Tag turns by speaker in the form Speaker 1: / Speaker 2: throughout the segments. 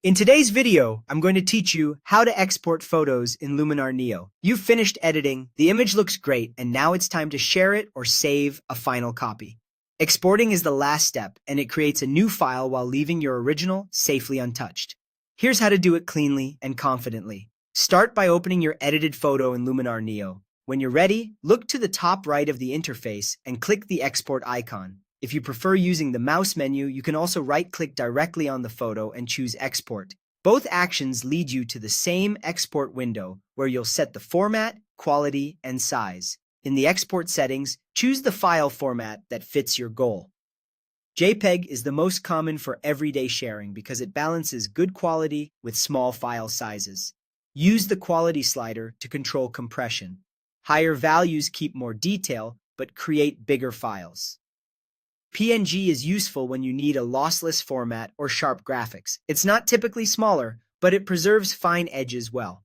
Speaker 1: In today's video, I'm going to teach you how to export photos in Luminar Neo. You've finished editing, the image looks great, and now it's time to share it or save a final copy. Exporting is the last step, and it creates a new file while leaving your original safely untouched. Here's how to do it cleanly and confidently. Start by opening your edited photo in Luminar Neo. When you're ready, look to the top right of the interface and click the export icon. If you prefer using the mouse menu, you can also right-click directly on the photo and choose Export. Both actions lead you to the same export window, where you'll set the format, quality, and size. In the export settings, choose the file format that fits your goal. JPEG is the most common for everyday sharing because it balances good quality with small file sizes. Use the quality slider to control compression. Higher values keep more detail, but create bigger files. PNG is useful when you need a lossless format or sharp graphics. It's not typically smaller, but it preserves fine edges well.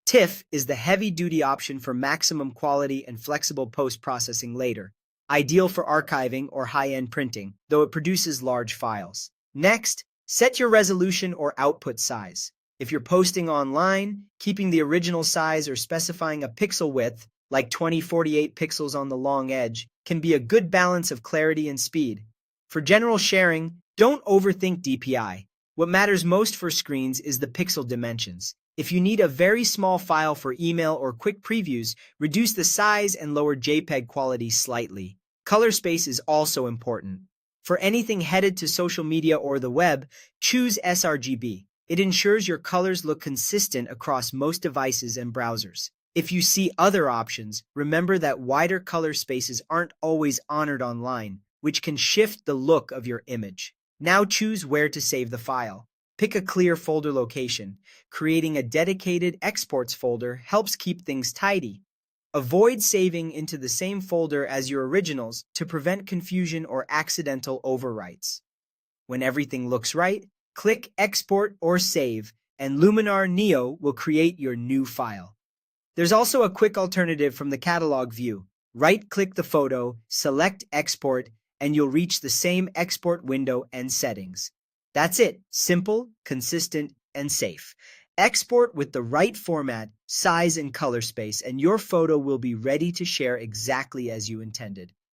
Speaker 1: TIFF is the heavy-duty option for maximum quality and flexible post-processing later, ideal for archiving or high-end printing, though it produces large files. Next, set your resolution or output size. If you're posting online, keeping the original size or specifying a pixel width, like 2048 pixels on the long edge, can be a good balance of clarity and speed. For general sharing, don't overthink DPI. What matters most for screens is the pixel dimensions. If you need a very small file for email or quick previews, reduce the size and lower JPEG quality slightly. Color space is also important. For anything headed to social media or the web, choose sRGB. It ensures your colors look consistent across most devices and browsers. If you see other options, remember that wider color spaces aren't always honored online, which can shift the look of your image. Now choose where to save the file. Pick a clear folder location. Creating a dedicated exports folder helps keep things tidy. Avoid saving into the same folder as your originals to prevent confusion or accidental overwrites. When everything looks right, click Export or Save, and Luminar Neo will create your new file. There's also a quick alternative from the catalog view. Right-click the photo, select Export, and you'll reach the same export window and settings. That's it. Simple, consistent, and safe. Export with the right format, size, and color space, and your photo will be ready to share exactly as you intended.